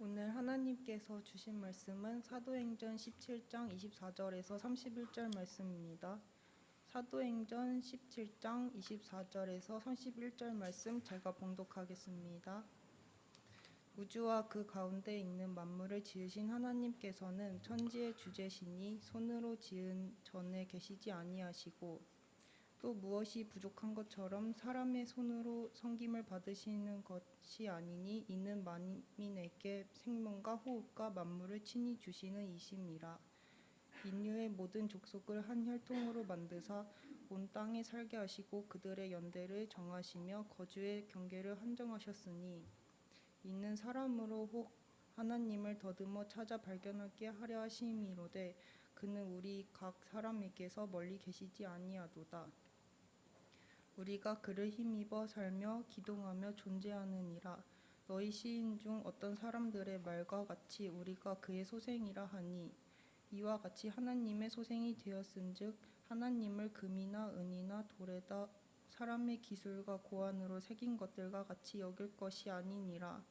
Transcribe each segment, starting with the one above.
오늘 하나님께서 주신 말씀은 사도행전 17장 24절에서 31절 말씀입니다. 사도행전 17장 24절에서 31절 말씀 제가 봉독하겠습니다. 우주와 그 가운데 있는 만물을 지으신 하나님께서는 천지의 주제시니 손으로 지은 전에 계시지 아니하시고 또 무엇이 부족한 것처럼 사람의 손으로 섬김을 받으시는 것이 아니니 이는 만민에게 생명과 호흡과 만물을 친히 주시는 이심이라. 인류의 모든 족속을 한 혈통으로 만드사 온 땅에 살게 하시고 그들의 연대를 정하시며 거주의 경계를 한정하셨으니 이는 사람으로 혹 하나님을 더듬어 찾아 발견하게 하려 하심이로되 그는 우리 각 사람에게서 멀리 계시지 아니하도다. 우리가 그를 힘입어 살며 기동하며 존재하느니라. 너희 시인 중 어떤 사람들의 말과 같이 우리가 그의 소생이라 하니 이와 같이 하나님의 소생이 되었은즉 하나님을 금이나 은이나 돌에다 사람의 기술과 고안으로 새긴 것들과 같이 여길 것이 아니니라.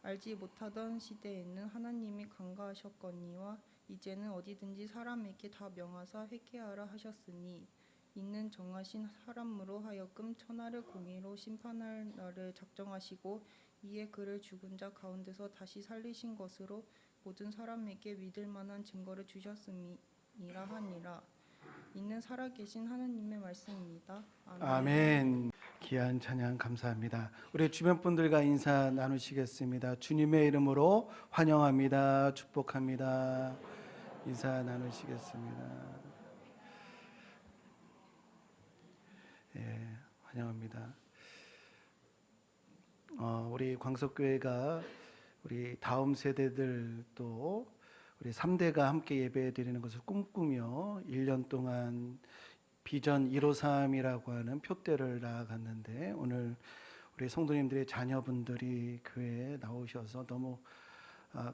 알지 못하던 시대에는 하나님이 간과하셨거니와 이제는 어디든지 사람에게 다 명하사 회개하라 하셨으니 이는 정하신 사람으로 하여금 천하를 공의로 심판할 날을 작정하시고 이에 그를 죽은 자 가운데서 다시 살리신 것으로 모든 사람에게 믿을 만한 증거를 주셨음이라 하니라. 이는 살아계신 하나님의 말씀입니다. 아멘. 아멘. 귀한 찬양 감사합니다. 우리 주변 분들과 인사 나누시겠습니다. 주님의 이름으로 환영합니다. 축복합니다. 인사 나누시겠습니다. 예, 환영합니다. 우리 광석교회가 우리 다음 세대들 또 우리 3대가 함께 예배 드리는 것을 꿈꾸며 1년 동안 비전 153이라고 하는 표대를 나아갔는데 오늘 우리 성도님들의 자녀분들이 교회에 나오셔서 너무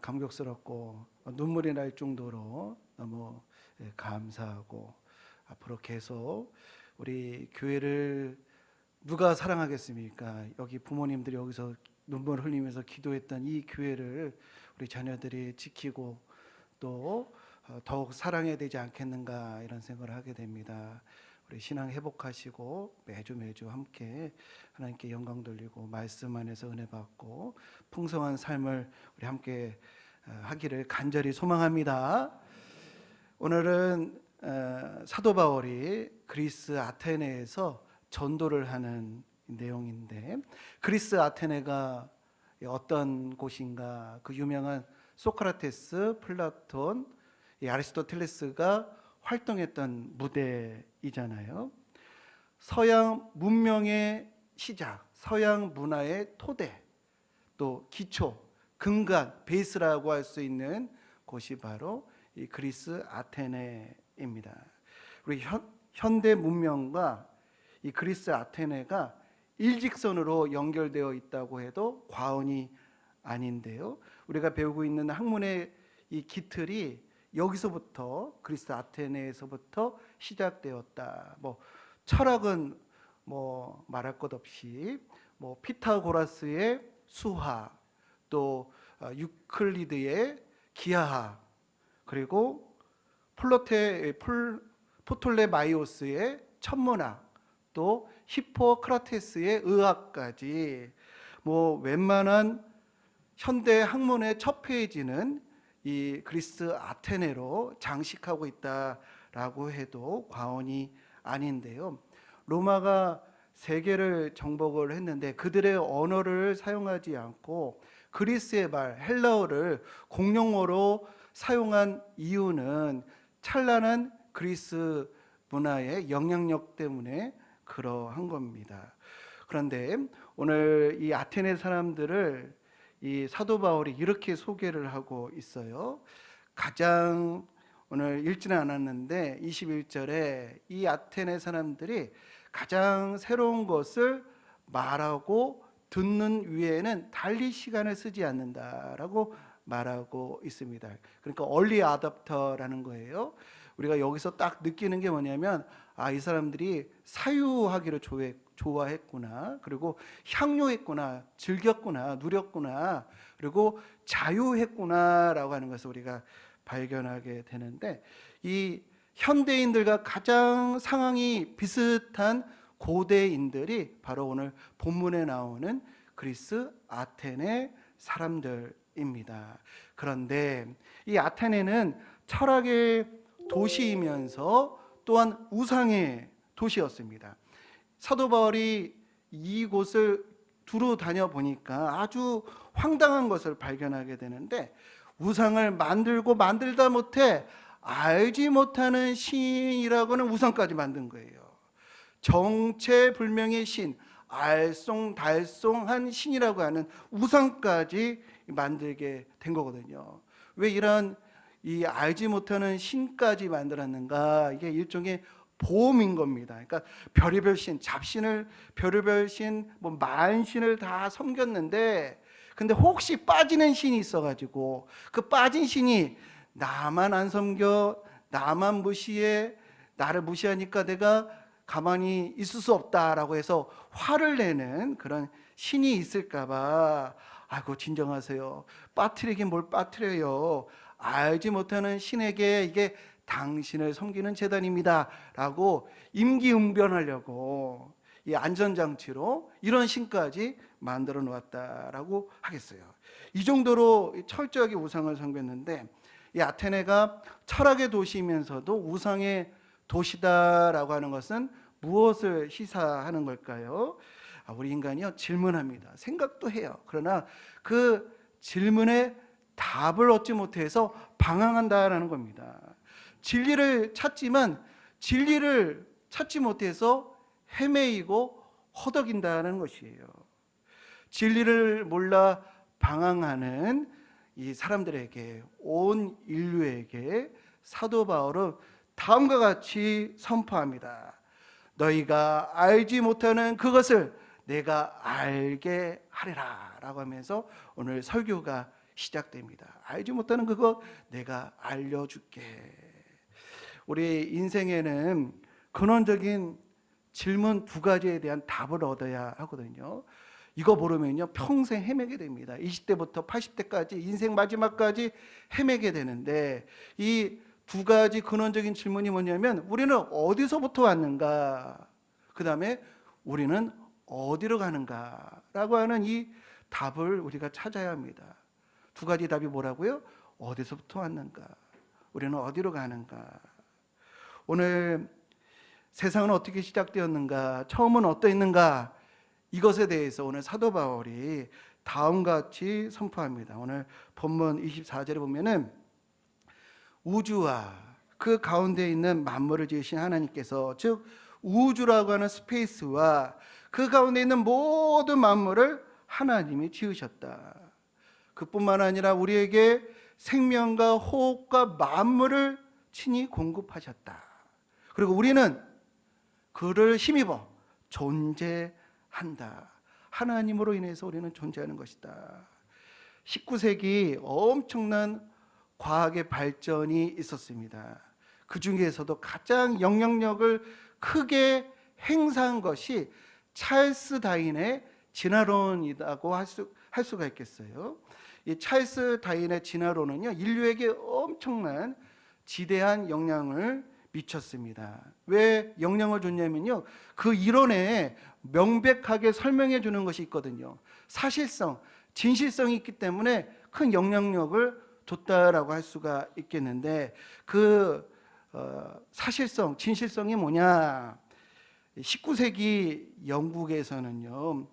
감격스럽고 눈물이 날 정도로 너무 감사하고 앞으로 계속 우리 교회를 누가 사랑하겠습니까? 여기 부모님들이 여기서 눈물 흘리면서 기도했던 이 교회를 우리 자녀들이 지키고 또 더욱 사랑해야 되지 않겠는가 이런 생각을 하게 됩니다. 우리 신앙 회복하시고 매주 함께 하나님께 영광 돌리고 말씀 안에서 은혜 받고 풍성한 삶을 우리 함께 하기를 간절히 소망합니다. 오늘은 사도 바울이 그리스 아테네에서 전도를 하는 내용인데 그리스 아테네가 어떤 곳인가? 그 유명한 소크라테스, 플라톤, 아리스토텔레스가 활동했던 무대이잖아요. 서양 문명의 시작, 서양 문화의 토대, 또 기초, 근간, 베이스라고 할 수 있는 곳이 바로 이 그리스 아테네입니다. 우리 현대 문명과 이 그리스 아테네가 일직선으로 연결되어 있다고 해도 과언이 아닌데요. 우리가 배우고 있는 학문의 이 기틀이 여기서부터 그리스 아테네에서부터 시작되었다. 철학은 말할 것 없이 피타고라스의 수화, 또 유클리드의 기하학, 그리고 포톨레마이오스의 천문학, 또 히포크라테스의 의학까지 웬만한 현대 학문의 첫 페이지는 이 그리스 아테네로 장식하고 있다라고 해도 과언이 아닌데요. 로마가 세계를 정복을 했는데 그들의 언어를 사용하지 않고 그리스의 말 헬라어를 공용어로 사용한 이유는 찬란한 그리스 문화의 영향력 때문에 그러한 겁니다. 그런데 오늘 이 아테네 사람들을 이 사도 바울이 이렇게 소개를 하고 있어요. 가장 오늘 읽지는 않았는데 21절에 이 아테네 사람들이 가장 새로운 것을 말하고 듣는 위에는 달리 시간을 쓰지 않는다라고 말하고 있습니다. 그러니까 얼리 어댑터라는 거예요. 우리가 여기서 딱 느끼는 게 뭐냐면 이 사람들이 사유하기를 좋아했구나, 그리고 향유했구나, 즐겼구나, 누렸구나, 그리고 자유했구나라고 하는 것을 우리가 발견하게 되는데, 이 현대인들과 가장 상황이 비슷한 고대인들이 바로 오늘 본문에 나오는 그리스 아테네 사람들입니다. 그런데 이 아테네는 철학의 도시이면서 또한 우상의 도시였습니다. 사도 바울이 이곳을 두루 다녀보니까 아주 황당한 것을 발견하게 되는데, 우상을 만들고 만들다 못해 알지 못하는 신이라고는 우상까지 만든 거예요. 정체불명의 신, 알쏭달쏭한 신이라고 하는 우상까지 만들게 된 거거든요. 왜 이런 이 알지 못하는 신까지 만들었는가? 이게 일종의 보험인 겁니다. 그러니까 별의별 신, 잡신을 별의별 신, 뭐 만신을 다 섬겼는데, 근데 혹시 빠지는 신이 있어가지고 그 빠진 신이 나만 안 섬겨, 나만 무시해, 나를 무시하니까 내가 가만히 있을 수 없다라고 해서 화를 내는 그런 신이 있을까봐, 아이고 진정하세요, 빠뜨리긴 뭘 빠뜨려요, 알지 못하는 신에게 이게 당신을 섬기는 재단입니다 라고 임기응변하려고 이 안전장치로 이런 신까지 만들어 놓았다라고 하겠어요. 이 정도로 철저하게 우상을 섬겼는데, 이 아테네가 철학의 도시이면서도 우상의 도시다라고 하는 것은 무엇을 시사하는 걸까요? 우리 인간이요, 질문합니다. 생각도 해요. 그러나 그 질문에 답을 얻지 못해서 방황한다라는 겁니다. 진리를 찾지만 진리를 찾지 못해서 헤매이고 허덕인다는 것이에요. 진리를 몰라 방황하는 이 사람들에게, 온 인류에게 사도 바울은 다음과 같이 선포합니다. 너희가 알지 못하는 그것을 내가 알게 하리라 라고 하면서 오늘 설교가 시작됩니다. 알지 못하는 그것 내가 알려줄게. 우리 인생에는 근원적인 질문 두 가지에 대한 답을 얻어야 하거든요. 이거 모르면요 평생 헤매게 됩니다. 20대부터 80대까지 인생 마지막까지 헤매게 되는데, 이 두 가지 근원적인 질문이 뭐냐면, 우리는 어디서부터 왔는가, 그 다음에 우리는 어디로 가는가 라고 하는 이 답을 우리가 찾아야 합니다. 두 가지 답이 뭐라고요? 어디서부터 왔는가, 우리는 어디로 가는가. 오늘 세상은 어떻게 시작되었는가, 처음은 어떠했는가, 이것에 대해서 오늘 사도 바울이 다음과 같이 선포합니다. 오늘 본문 24절에 보면은, 우주와 그 가운데 있는 만물을 지으신 하나님께서, 즉 우주라고 하는 스페이스와 그 가운데 있는 모든 만물을 하나님이 지으셨다. 그뿐만 아니라 우리에게 생명과 호흡과 만물을 친히 공급하셨다. 그리고 우리는 그를 힘입어 존재한다. 하나님으로 인해서 우리는 존재하는 것이다. 19세기 엄청난 과학의 발전이 있었습니다. 그 중에서도 가장 영향력을 크게 행사한 것이 찰스 다윈의 진화론이라고 할 수가 있겠어요. 이 찰스 다윈의 진화론은요, 인류에게 엄청난 지대한 영향을 미쳤습니다. 왜 영향을 줬냐면요, 그 이론에 명백하게 설명해 주는 것이 있거든요. 사실성, 진실성이 있기 때문에 큰 영향력을 줬다라고 할 수가 있겠는데, 그 사실성, 진실성이 뭐냐? 19세기 영국에서는요,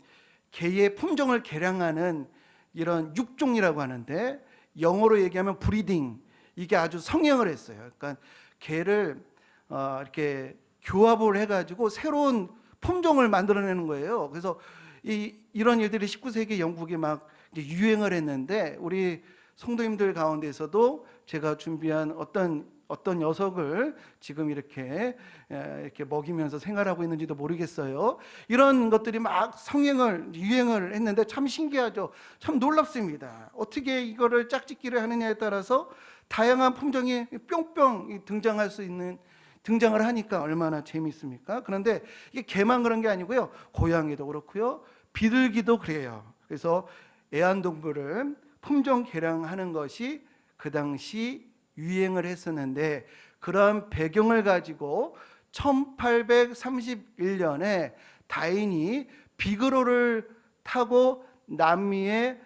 개의 품종을 개량하는 이런 육종이라고 하는데, 영어로 얘기하면 브리딩, 이게 아주 성행을 했어요. 그러니까 개를 이렇게 교합을 해가지고 새로운 품종을 만들어내는 거예요. 그래서 이런 일들이 19세기 영국에 막 이제 유행을 했는데, 우리 성도님들 가운데서도 제가 준비한 어떤 녀석을 지금 이렇게 먹이면서 생활하고 있는지도 모르겠어요. 이런 것들이 막 유행을 했는데 참 신기하죠. 참 놀랍습니다. 어떻게 이거를 짝짓기를 하느냐에 따라서 다양한 품종이 뿅뿅 등장할 수 있는 등장을 하니까 얼마나 재미있습니까? 그런데 이게 개만 그런 게 아니고요. 고양이도 그렇고요. 비둘기도 그래요. 그래서 애완동물을 품종 개량하는 것이 그 당시 유행을 했었는데, 그러한 배경을 가지고 1831년에 다인이 비그로를 타고 남미의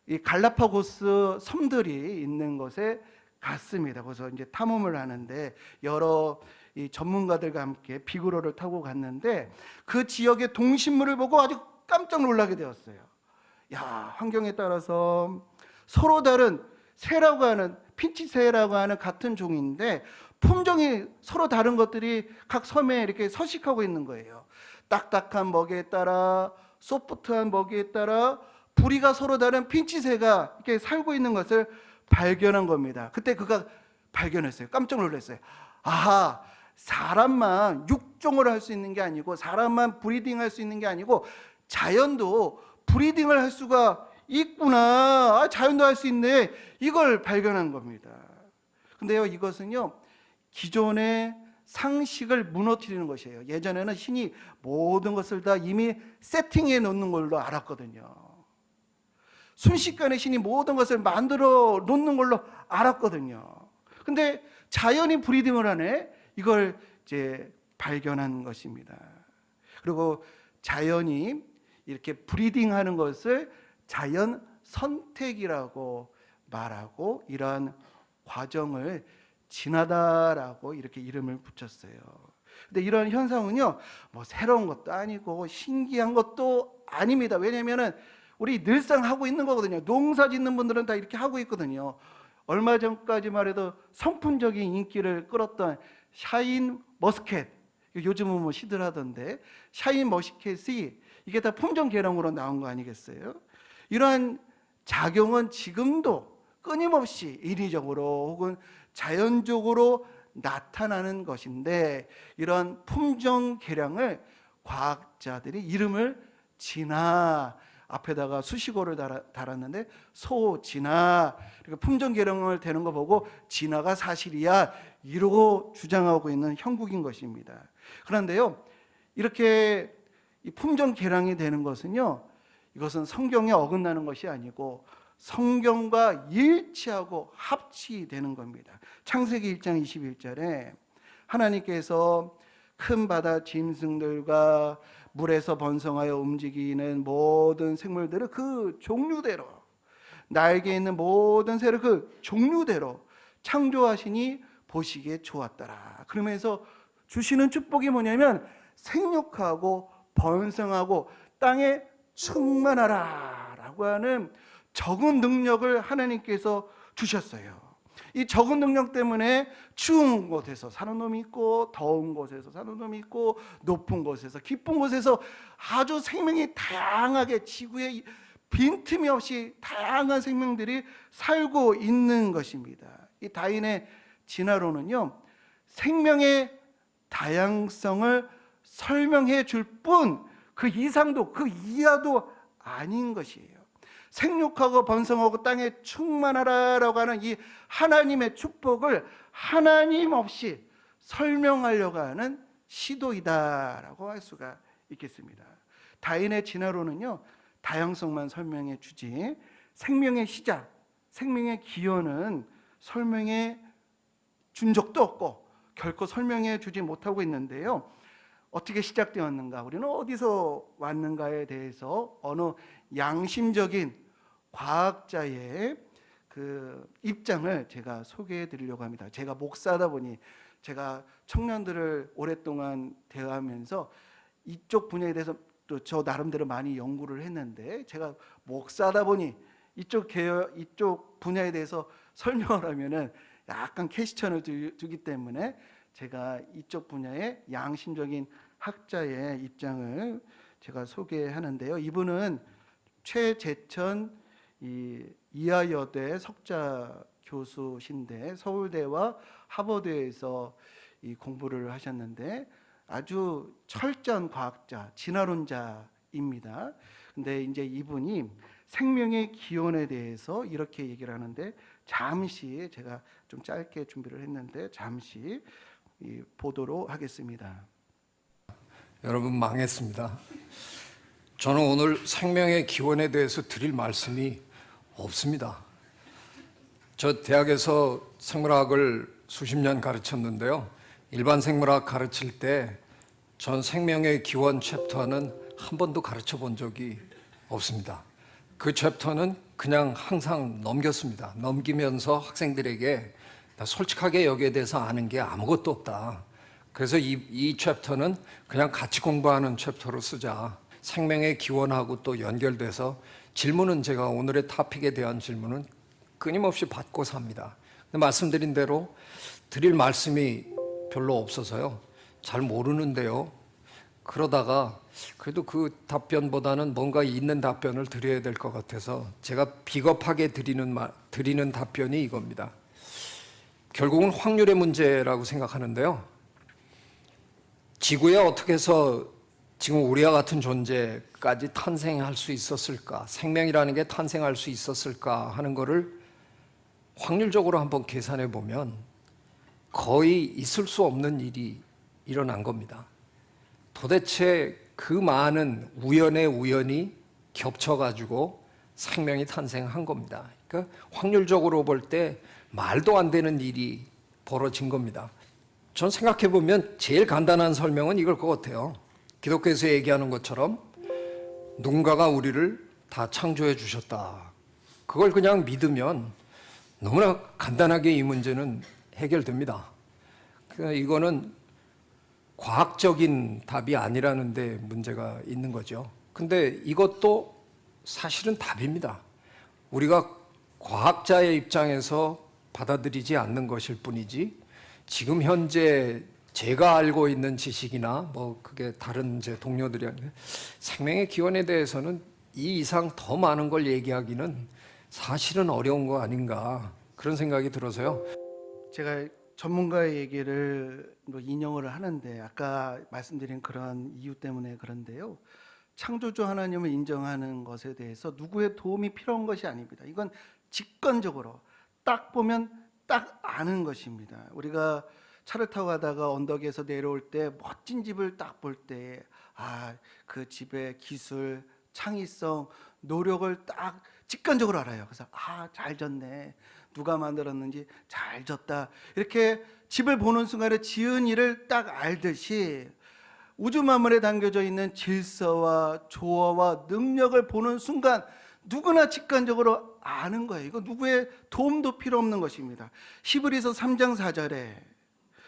이 갈라파고스 섬들이 있는 곳에 갔습니다. 그래서 이제 탐험을 하는데 여러 이 전문가들과 함께 비그로를 타고 갔는데, 그 지역의 동식물을 보고 아주 깜짝 놀라게 되었어요. 야, 환경에 따라서 서로 다른 새라고 하는, 핀치새라고 하는 같은 종인데 품종이 서로 다른 것들이 각 섬에 이렇게 서식하고 있는 거예요. 딱딱한 먹이에 따라, 소프트한 먹이에 따라 부리가 서로 다른 핀치새가 이렇게 살고 있는 것을 발견한 겁니다. 그때 그가 발견했어요. 깜짝 놀랐어요. 아하, 사람만 육종을 할 수 있는 게 아니고, 사람만 브리딩할 수 있는 게 아니고 자연도 브리딩을 할 수가 있구나. 아, 자연도 할 수 있네. 이걸 발견한 겁니다. 근데요, 이것은요, 기존의 상식을 무너뜨리는 것이에요. 예전에는 신이 모든 것을 다 이미 세팅해 놓는 걸로 알았거든요. 순식간에 신이 모든 것을 만들어 놓는 걸로 알았거든요. 근데 자연이 브리딩을 하네. 이걸 이제 발견한 것입니다. 그리고 자연이 이렇게 브리딩하는 것을 자연 선택이라고 말하고, 이러한 과정을 진하다라고 이렇게 이름을 붙였어요. 근데 이런 현상은요, 뭐 새로운 것도 아니고 신기한 것도 아닙니다. 왜냐하면은 우리 늘상 하고 있는 거거든요. 농사 짓는 분들은 다 이렇게 하고 있거든요. 얼마 전까지만 해도 선풍적인 인기를 끌었던 샤인 머스켓, 요즘은 뭐 시들하던데, 샤인 머스켓이 이게 다 품종 개량으로 나온 거 아니겠어요? 이러한 작용은 지금도 끊임없이 인위적으로 혹은 자연적으로 나타나는 것인데, 이런 품종 개량을 과학자들이 이름을 진화, 앞에다가 수식어를 달았는데 소진화, 그러니까 품종 개량을 되는 거 보고 진화가 사실이야, 이러고 주장하고 있는 형국인 것입니다. 그런데요, 이렇게 이 품종 개량이 되는 것은요, 이것은 성경에 어긋나는 것이 아니고 성경과 일치하고 합치되는 겁니다. 창세기 1장 21절에 하나님께서 큰 바다 짐승들과 물에서 번성하여 움직이는 모든 생물들을 그 종류대로, 날개 있는 모든 새를 그 종류대로 창조하시니 보시기에 좋았더라. 그러면서 주시는 축복이 뭐냐면 생육하고 번성하고 땅에 충만하라 라고 하는 적은 능력을 하나님께서 주셨어요. 이 적은 능력 때문에 추운 곳에서 사는 놈이 있고, 더운 곳에서 사는 놈이 있고, 높은 곳에서, 깊은 곳에서 아주 생명이 다양하게, 지구에 빈틈이 없이 다양한 생명들이 살고 있는 것입니다. 이 다인의 진화론은요, 생명의 다양성을 설명해 줄 뿐 그 이상도 그 이하도 아닌 것이에요. 생육하고 번성하고 땅에 충만하라라고 하는 이 하나님의 축복을 하나님 없이 설명하려고 하는 시도이다라고 할 수가 있겠습니다. 다인의 진화론은요, 다양성만 설명해 주지 생명의 시작, 생명의 기원은 설명해 준 적도 없고 결코 설명해 주지 못하고 있는데요. 어떻게 시작되었는가, 우리는 어디서 왔는가에 대해서 어느 양심적인 과학자의 그 입장을 제가 소개해 드리려고 합니다. 제가 목사다 보니, 제가 청년들을 오랫동안 대하면서 이쪽 분야에 대해서 또 저 나름대로 많이 연구를 했는데, 제가 목사다 보니 이쪽 분야에 대해서 설명을 하면은 약간 퀘스천을 두기 때문에 제가 이쪽 분야의 양심적인 학자의 입장을 제가 소개하는데요. 이분은 최재천 이하여대 석자 교수신데 서울대와 하버드에서 이 공부를 하셨는데 아주 철저한 과학자, 진화론자입니다. 근데 이제 이분이 생명의 기원에 대해서 이렇게 얘기를 하는데, 잠시 제가 좀 짧게 준비를 했는데 잠시 보도록 하겠습니다. 여러분 망했습니다. 저는 오늘 생명의 기원에 대해서 드릴 말씀이 없습니다. 저 대학에서 생물학을 수십 년 가르쳤는데요. 일반 생물학 가르칠 때 전 생명의 기원 챕터는 한 번도 가르쳐 본 적이 없습니다. 그 챕터는 그냥 항상 넘겼습니다. 넘기면서 학생들에게 나 솔직하게 여기에 대해서 아는 게 아무것도 없다. 그래서 이 챕터는 그냥 같이 공부하는 챕터로 쓰자. 생명의 기원하고 또 연결돼서 질문은 제가 오늘의 토픽에 대한 질문은 끊임없이 받고 삽니다. 근데 말씀드린 대로 드릴 말씀이 별로 없어서요. 잘 모르는데요. 그러다가 그래도 그 답변보다는 뭔가 있는 답변을 드려야 될 것 같아서 제가 비겁하게 드리는 답변이 이겁니다. 결국은 확률의 문제라고 생각하는데요. 지구에 어떻게 해서 지금 우리와 같은 존재까지 탄생할 수 있었을까? 생명이라는 게 탄생할 수 있었을까 하는 거를 확률적으로 한번 계산해 보면 거의 있을 수 없는 일이 일어난 겁니다. 도대체 그 많은 우연의 우연이 겹쳐가지고 생명이 탄생한 겁니다. 그러니까 확률적으로 볼 때 말도 안 되는 일이 벌어진 겁니다. 전 생각해 보면 제일 간단한 설명은 이걸 것 같아요. 기독교에서 얘기하는 것처럼 누군가가 우리를 다 창조해 주셨다. 그걸 그냥 믿으면 너무나 간단하게 이 문제는 해결됩니다. 그러니까 이거는 과학적인 답이 아니라는 데 문제가 있는 거죠. 근데 이것도 사실은 답입니다. 우리가 과학자의 입장에서 받아들이지 않는 것일 뿐이지 지금 현재 제가 알고 있는 지식이나 뭐 그게 다른 제 동료들이 아니라 생명의 기원에 대해서는 이 이상 더 많은 걸 얘기하기는 사실은 어려운 거 아닌가 그런 생각이 들어서요. 제가 전문가의 얘기를 인용을 하는데 아까 말씀드린 그런 이유 때문에 그런데요. 창조주 하나님을 인정하는 것에 대해서 누구의 도움이 필요한 것이 아닙니다. 이건 직관적으로 딱 보면 딱 아는 것입니다. 우리가 차를 타고 가다가 언덕에서 내려올 때 멋진 집을 딱 볼 때 그 집의 기술, 창의성, 노력을 딱 직관적으로 알아요. 그래서 잘 졌네. 누가 만들었는지 잘 졌다. 이렇게 집을 보는 순간에 지은 일을 딱 알듯이 우주 만물에 담겨져 있는 질서와 조화와 능력을 보는 순간 누구나 직관적으로 아는 거예요. 이거 누구의 도움도 필요 없는 것입니다. 히브리서 3장 4절에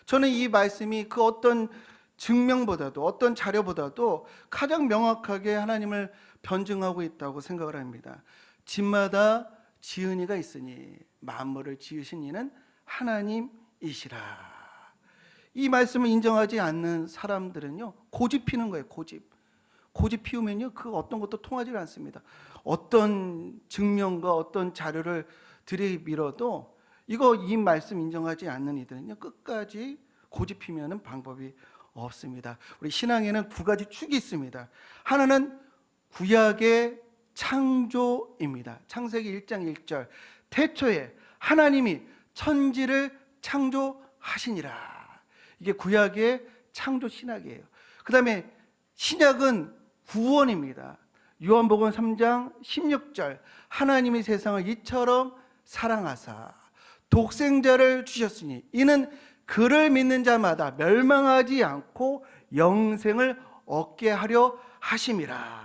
저는 이 말씀이 그 어떤 증명보다도 어떤 자료보다도 가장 명확하게 하나님을 변증하고 있다고 생각을 합니다. 집마다 지은 이가 있으니 만물을 지으신 이는 하나님이시라. 이 말씀을 인정하지 않는 사람들은요 고집 피는 거예요. 고집 피우면요 그 어떤 것도 통하지 않습니다. 어떤 증명과 어떤 자료를 들이밀어도 이 말씀 인정하지 않는 이들은요 끝까지 고집 피면은 방법이 없습니다. 우리 신앙에는 두 가지 축이 있습니다. 하나는 구약의 창조입니다. 창세기 1장 1절 태초에 하나님이 천지를 창조하시니라. 이게 구약의 창조 신학이에요. 그 다음에 신약은 구원입니다. 요한복음 3장 16절 하나님이 세상을 이처럼 사랑하사 독생자를 주셨으니 이는 그를 믿는 자마다 멸망하지 않고 영생을 얻게 하려 하심이라.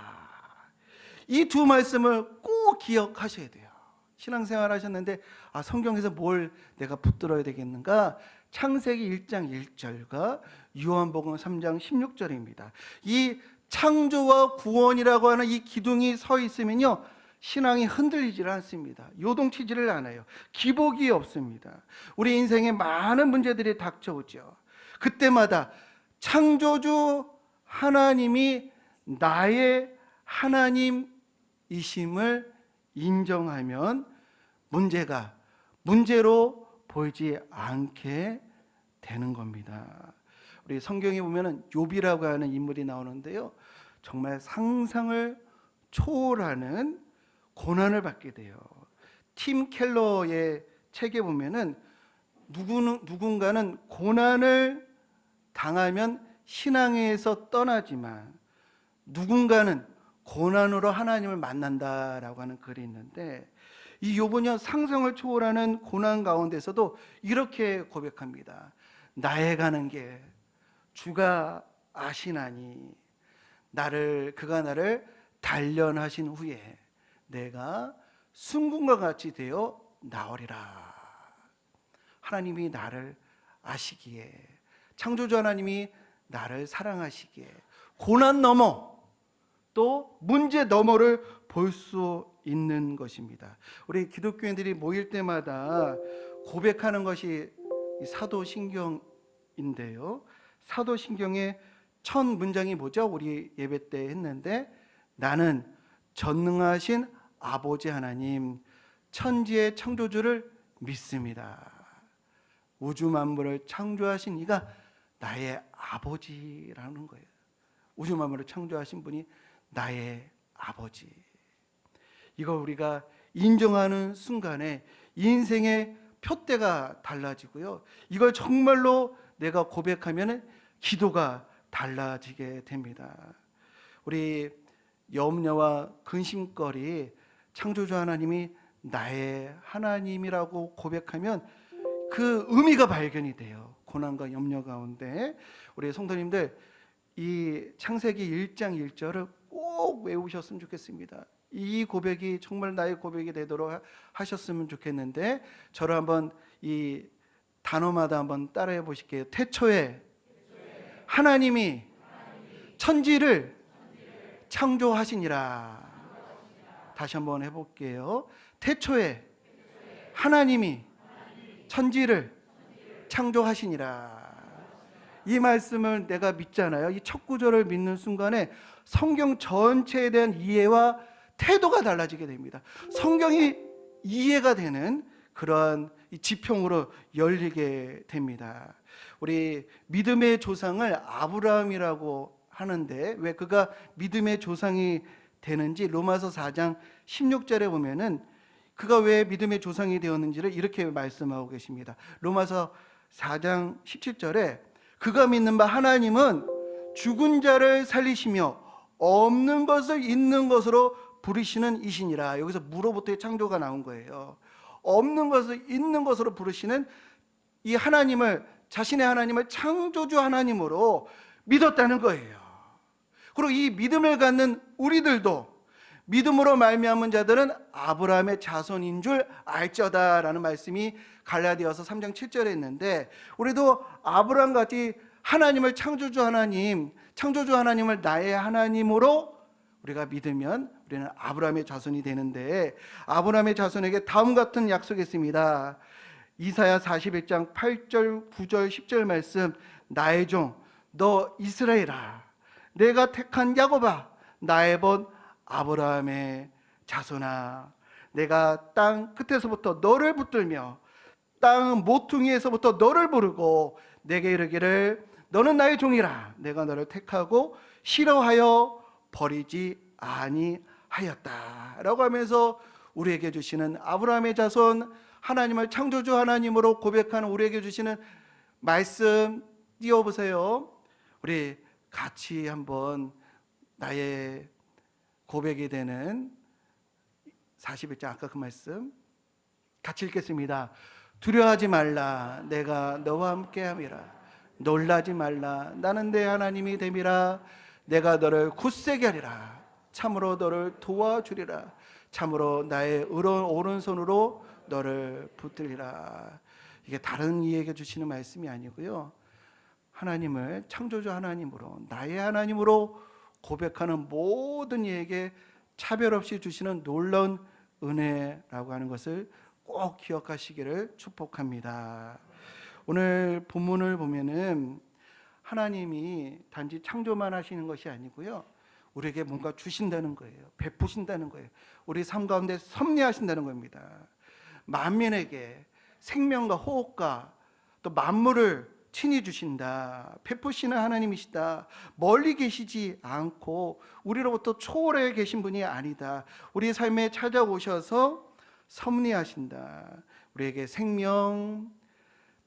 이 두 말씀을 꼭 기억하셔야 돼요. 신앙생활 하셨는데 성경에서 뭘 내가 붙들어야 되겠는가? 창세기 1장 1절과 요한복음 3장 16절입니다. 이 창조와 구원이라고 하는 이 기둥이 서 있으면요 신앙이 흔들리지를 않습니다. 요동치지를 않아요. 기복이 없습니다. 우리 인생에 많은 문제들이 닥쳐오죠. 그때마다 창조주 하나님이 나의 하나님이심을 인정하면 문제가 문제로 보이지 않게 되는 겁니다. 우리 성경에 보면은 욥이라고 하는 인물이 나오는데요. 정말 상상을 초월하는 고난을 받게 돼요. 팀 켈러의 책에 보면은 누군가는 고난을 당하면 신앙에서 떠나지만 누군가는 고난으로 하나님을 만난다라고 하는 글이 있는데, 이 욥은요 상상을 초월하는 고난 가운데서도 이렇게 고백합니다. 나의 가는 길 주가 아시나니 그가 나를 단련하신 후에 내가 순금과 같이 되어 나오리라. 하나님이 나를 아시기에, 창조주 하나님이 나를 사랑하시기에 고난 너머 또 문제 너머를 볼 수 있는 것입니다. 우리 기독교인들이 모일 때마다 고백하는 것이 사도신경인데요. 사도신경의 첫 문장이 뭐죠? 우리 예배 때 했는데, 나는 전능하신 아버지 하나님 천지의 창조주를 믿습니다. 우주 만물을 창조하신 이가 나의 아버지라는 거예요. 우주 만물을 창조하신 분이 나의 아버지. 이걸 우리가 인정하는 순간에 인생의 표대가 달라지고요. 이걸 정말로 내가 고백하면 기도가 달라지게 됩니다. 우리 염려와 근심거리, 창조주 하나님이 나의 하나님이라고 고백하면 그 의미가 발견이 돼요. 고난과 염려 가운데 우리 성도님들 이 창세기 1장 1절을 꼭 외우셨으면 좋겠습니다. 이 고백이 정말 나의 고백이 되도록 하셨으면 좋겠는데, 저를 한번 이 단어마다 한번 따라해 보실게요. 태초에 하나님이 천지를 창조하시니라. 다시 한번 해볼게요. 태초에 하나님이 천지를 창조하시니라. 이 말씀을 내가 믿잖아요. 이 첫 구절을 믿는 순간에 성경 전체에 대한 이해와 태도가 달라지게 됩니다. 성경이 이해가 되는 그러한 지평으로 열리게 됩니다. 우리 믿음의 조상을 아브라함이라고 하는데, 왜 그가 믿음의 조상이 되는지 로마서 4장 16절에 보면은 그가 왜 믿음의 조상이 되었는지를 이렇게 말씀하고 계십니다. 로마서 4장 17절에 그가 믿는 바 하나님은 죽은 자를 살리시며 없는 것을 있는 것으로 부르시는 이시니라. 여기서 무로부터의 창조가 나온 거예요. 없는 것을 있는 것으로 부르시는 이 하나님을, 자신의 하나님을 창조주 하나님으로 믿었다는 거예요. 그리고 이 믿음을 갖는 우리들도 믿음으로 말미암은 자들은 아브라함의 자손인 줄 알쩌다라는 말씀이 갈라디아서 3장 7절에 있는데, 우리도 아브라함같이 하나님을 창조주 하나님을 나의 하나님으로 우리가 믿으면 우리는 아브라함의 자손이 되는데, 아브라함의 자손에게 다음 같은 약속이 있습니다. 이사야 41장 8절 9절 10절 말씀, 나의 종 너 이스라엘아, 내가 택한 야곱아, 나의 본 아브라함의 자손아, 내가 땅 끝에서부터 너를 붙들며 땅 모퉁이에서부터 너를 부르고 내게 이르기를 너는 나의 종이라. 내가 너를 택하고 싫어하여 버리지 아니하였다 라고 하면서 우리에게 주시는, 아브라함의 자손 하나님을 창조주 하나님으로 고백하는 우리에게 주시는 말씀 띄워보세요. 우리 같이 한번 나의 고백이 되는 41장 아까 그 말씀 같이 읽겠습니다. 두려워하지 말라, 내가 너와 함께함이라. 놀라지 말라, 나는 내 하나님이 됨이라. 내가 너를 굳세게 하리라. 참으로 너를 도와주리라. 참으로 나의 의로운 오른손으로 너를 붙들리라. 이게 다른 이에게 주시는 말씀이 아니고요, 하나님을 창조주 하나님으로, 나의 하나님으로 고백하는 모든 이에게 차별 없이 주시는 놀라운 은혜라고 하는 것을 꼭 기억하시기를 축복합니다. 오늘 본문을 보면은 하나님이 단지 창조만 하시는 것이 아니고요, 우리에게 뭔가 주신다는 거예요. 베푸신다는 거예요. 우리 삶 가운데 섭리하신다는 겁니다. 만민에게 생명과 호흡과 또 만물을 친히 주신다. 베푸시는 하나님이시다. 멀리 계시지 않고 우리로부터 초월해 계신 분이 아니다. 우리 삶에 찾아오셔서 섭리하신다. 우리에게 생명,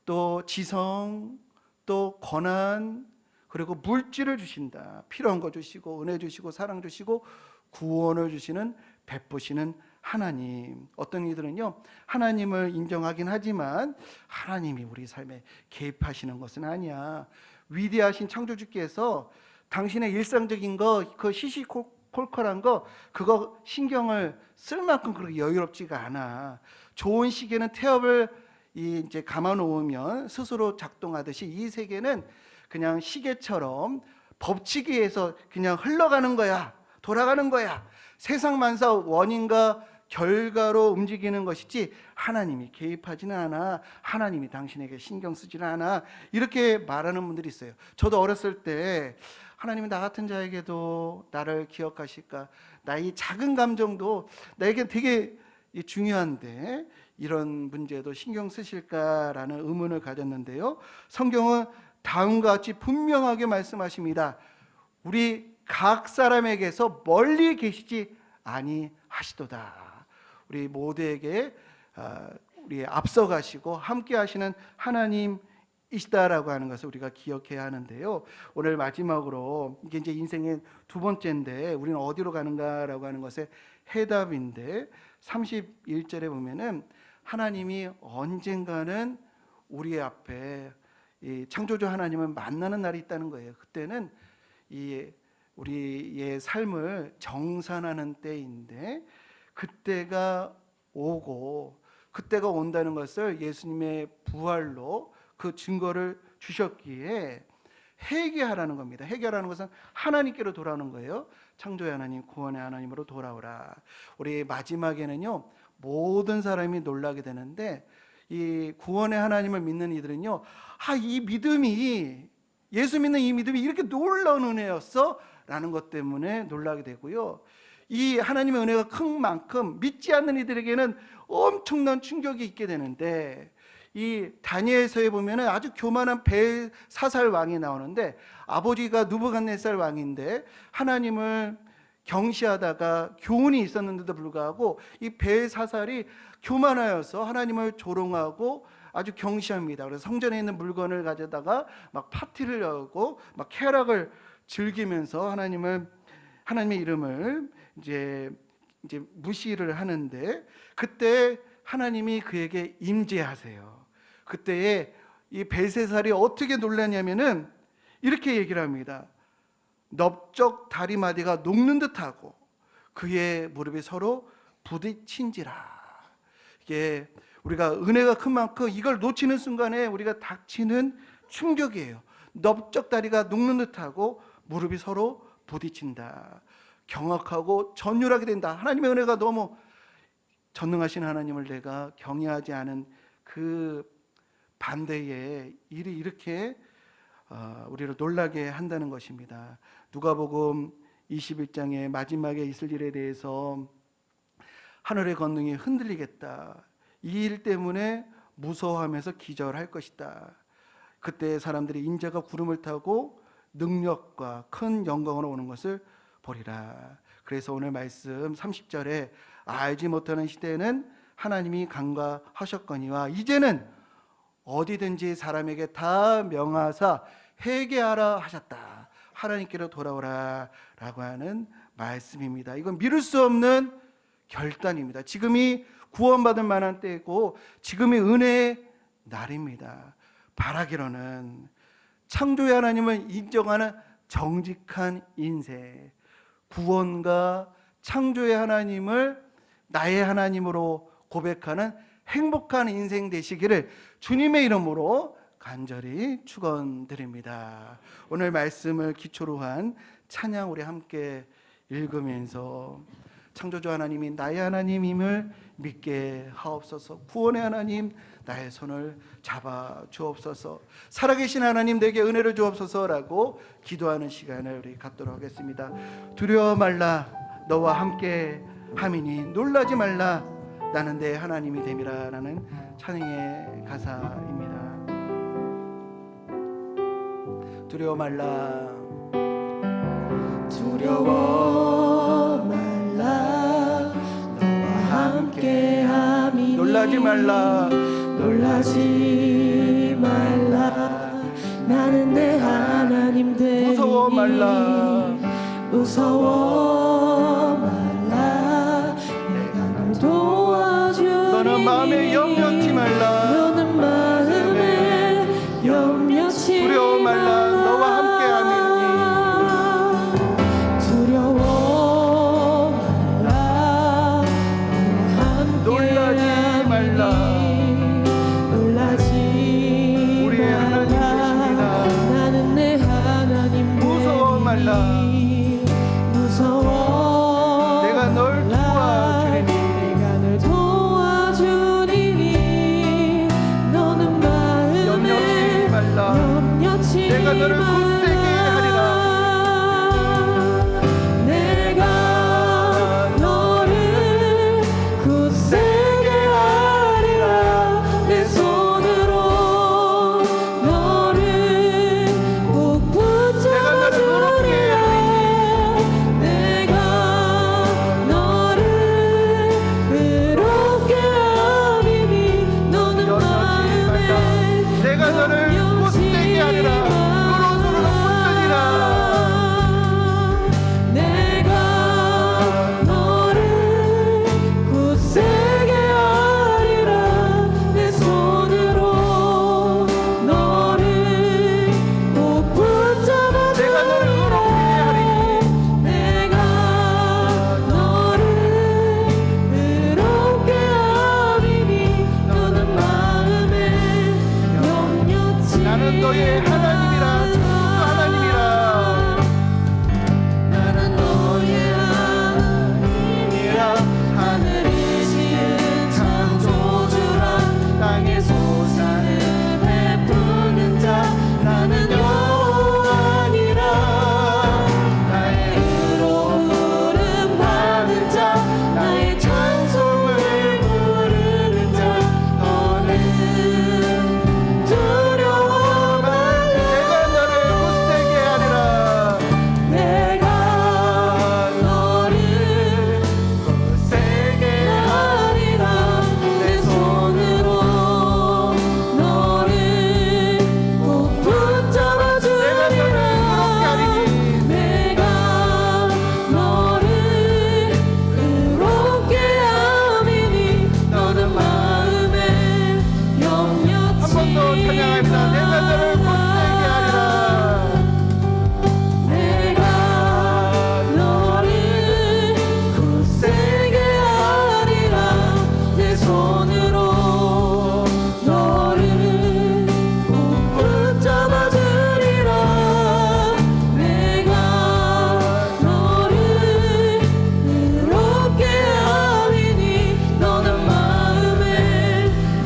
또 지성, 또 권한 그리고 물질을 주신다. 필요한 거 주시고 은혜 주시고 사랑 주시고 구원을 주시는 베푸시는 하나님. 어떤 이들은요 하나님을 인정하긴 하지만 하나님이 우리 삶에 개입하시는 것은 아니야. 위대하신 창조주께서 당신의 일상적인 거, 그 시시콜콜한 거, 그거 신경을 쓸 만큼 그렇게 여유롭지가 않아. 좋은 시계는 태엽을 이제 감아 놓으면 스스로 작동하듯이 이 세계는 그냥 시계처럼 법칙에 의해서 그냥 흘러가는 거야. 돌아가는 거야. 세상 만사 원인과 결과로 움직이는 것이지 하나님이 개입하지는 않아. 하나님이 당신에게 신경 쓰지는 않아. 이렇게 말하는 분들이 있어요. 저도 어렸을 때 하나님이 나 같은 자에게도 나를 기억하실까? 나의 작은 감정도 나에게 되게 중요한데 이런 문제도 신경 쓰실까라는 의문을 가졌는데요. 성경은 다음과 같이 분명하게 말씀하십니다. 우리 각 사람에게서 멀리 계시지 아니하시도다. 우리 모두에게 우리 앞서가시고 함께 하시는 하나님이시다라고 하는 것을 우리가 기억해야 하는데요. 오늘 마지막으로 이게 이제 인생의 두 번째인데 우리는 어디로 가는가라고 하는 것의 해답인데 31절에 보면은 하나님이 언젠가는 우리 앞에 이 창조주 하나님을 만나는 날이 있다는 거예요. 그때는 이 우리의 삶을 정산하는 때인데 그때가 오고 그때가 온다는 것을 예수님의 부활로 그 증거를 주셨기에 회개하라는 겁니다. 회개하라는 것은 하나님께로 돌아오는 거예요. 창조의 하나님, 구원의 하나님으로 돌아오라. 우리 마지막에는요 모든 사람이 놀라게 되는데 이 구원의 하나님을 믿는 이들은요 이 믿음이 예수 믿는 이 믿음이 이렇게 놀라운 은혜였어? 라는 것 때문에 놀라게 되고요. 이 하나님의 은혜가 큰 만큼 믿지 않는 이들에게는 엄청난 충격이 있게 되는데 이 다니엘서에 보면은 아주 교만한 벨사살 왕이 나오는데 아버지가 느부갓네살 왕인데 하나님을 경시하다가 교훈이 있었는데도 불구하고 이 벨사살이 교만하여서 하나님을 조롱하고 아주 경시합니다. 그래서 성전에 있는 물건을 가져다가 막 파티를 열고 막 쾌락을 즐기면서 하나님의 이름을 이제 무시를 하는데 그때 하나님이 그에게 임재하세요. 그때에 이 벨사살이 어떻게 놀랐냐면은 이렇게 얘기를 합니다. 넓적 다리마디가 녹는 듯하고 그의 무릎이 서로 부딪힌지라. 이게 우리가 은혜가 큰 만큼 이걸 놓치는 순간에 우리가 닥치는 충격이에요. 넓적 다리가 녹는 듯하고 무릎이 서로 부딪힌다. 경악하고 전율하게 된다. 하나님의 은혜가 너무 전능하신 하나님을 내가 경외하지 않은 그 반대의 일이 이렇게 우리를 놀라게 한다는 것입니다. 누가복음 21장의 마지막에 있을 일에 대해서 하늘의 권능이 흔들리겠다. 이 일 때문에 무서워하면서 기절할 것이다. 그때 사람들이 인자가 구름을 타고 능력과 큰 영광으로 오는 것을 보리라. 그래서 오늘 말씀 30절에 알지 못하는 시대에는 하나님이 간과하셨거니와 이제는 어디든지 사람에게 다 명하사 회개하라 하셨다. 하나님께로 돌아오라 라고 하는 말씀입니다. 이건 미룰 수 없는 결단입니다. 지금이 구원받을 만한 때고 지금이 은혜의 날입니다. 바라기로는 창조의 하나님을 인정하는 정직한 인생, 구원과 창조의 하나님을 나의 하나님으로 고백하는 행복한 인생 되시기를 주님의 이름으로 간절히 축원드립니다. 오늘 말씀을 기초로 한 찬양 우리 함께 읽으면서 창조주 하나님이 나의 하나님임을 믿게 하옵소서. 구원의 하나님 나의 손을 잡아 주옵소서. 살아계신 하나님 내게 은혜를 주옵소서라고 기도하는 시간을 우리 갖도록 하겠습니다. 두려워 말라 너와 함께 함이니 놀라지 말라 나는 내 하나님이 됨이라 라는 찬양의 가사입니다. 두려워 말라 두려워 말라 너와 함께함이니 놀라지 말라 놀라지 말라 나는 내 하나님 되리니 무서워 말라. 무서워 말라. 내가 널 도와주리니 너는 마음에 염려치 말라. 너는 마음에 염려치 두려워 말라. 너와 함께함이니 두려워 말라. 놀라지 말라. 놀라지 우리의 하나님 되십니다. 나는 내 하나님 무서워 말라. 무서워 내가 널 도와주리니 내가 널 도와주리니 너는 마음에 염려치 말라. 염려치 내가 너를 굳세게 하리라. 내가 너를 굳세게 하리라. 내 손으로 너를 꼭 붙잡아주리라. 내가 너를 외롭게 하리니 너는 염려치 말라. 내가 너를 굳세게 하리라. 그로서는 붙으리라. 내가 너를 굳세게 하리라. 내 손으로 너를 꼭 붙잡아주리라. 내가 너를 의롭게 하리니 내가 너를 외롭게 하리니 너는 마음에 염려치 나는 너의 하나님이라. 주 하나님이라. 나는 너의 하나님이라. 하늘을 지은 창조주라. 땅에 솟아는 베푸는 자. 나는 여호와니라. 나의 의로움 받은 자. 나의 찬송을 부르는 자. 너는 두려워 말라. 내가 너를 굳세게 하리라. 내가 너를 굳세게 하리라. 내 손으로 너를 꼭 붙잡아주리라. 내가 너를 의롭게 하리니 너는 마음에 염려치 한 번 더 찬양합니다. 내가 너를 굳세게 하리라. 내가 너를 굳세게 하리라. 내 손으로 너를 꼭 붙잡아주리라. 내가 너를 의롭게 하리니 너는 마음에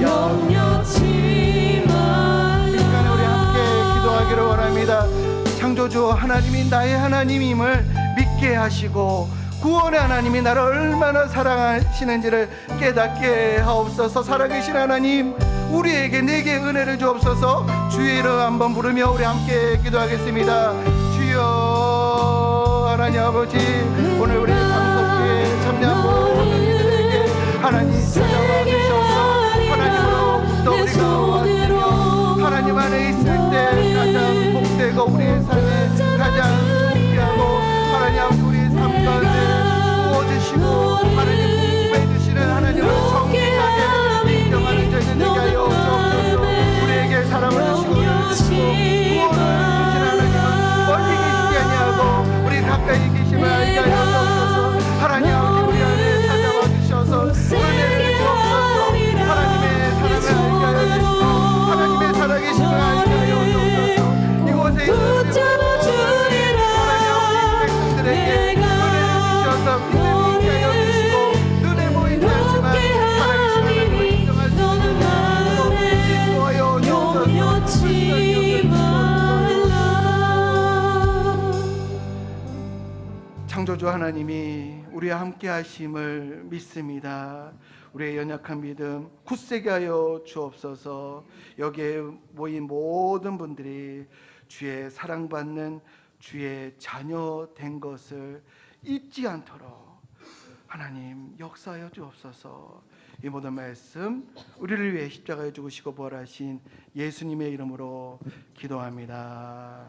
염려치 시간에 우리 말라. 함께 기도하기를 원합니다. 창조주 하나님이 나의 하나님임을 믿게 하시고 구원의 하나님이 나를 얼마나 사랑하시는지를 깨닫게 하옵소서. 살아계신 하나님, 우리에게 내게 은혜를 주옵소서. 주의 이름 한번 부르며 우리 함께 기도하겠습니다. 주여 하나님 아버지, 오늘 우리 방송에 참여한 모든 이들에게 하나님 찾아와 주셔서 하나님으로 또 우리가 왔으며 하나님 안에 있을 때 가장 복되고 우리의 삶에 가장 풍부하고 하나님 우리 삶 가운데 부어주시고 하나님 공급해 주시는 하나님을 정직하게 인정하는 저희는 되게 하여 주옵소서. 우리에게 사랑을 주시고 은혜를 주시고 구원을 주시는 하나님은 멀리 계시지 아니하고 우리 가까이 계심을 알게 하여 주옵소서. 하나님 아버지 우리 안에 찾아와 주셔서 은혜를 주옵소서. 하나님의 사랑을 알게 하여 주시고 하나님의 살아계심을 알게 하여 주옵소서. 이곳에 있는 붙잡아주리라. 하나님 아버지 백성들에게 은혜를 주셔서 믿음이 있게 하여 주시고 눈에 보이지 않지만 살아계신 하나님을 인정할 수 너는 있는 마음에 인도하여 주옵소서. 염려치 말라. 창조주 하나님이 우리와 함께 하심을 믿습니다. 우리의 연약한 믿음 굳세게 하여 주옵소서. 여기에 모인 모든 분들이 주의 사랑받는 주의 자녀 된 것을 잊지 않도록 하나님 역사하여 주옵소서. 이 모든 말씀 우리를 위해 십자가에 죽으시고 부활하신 예수님의 이름으로 기도합니다.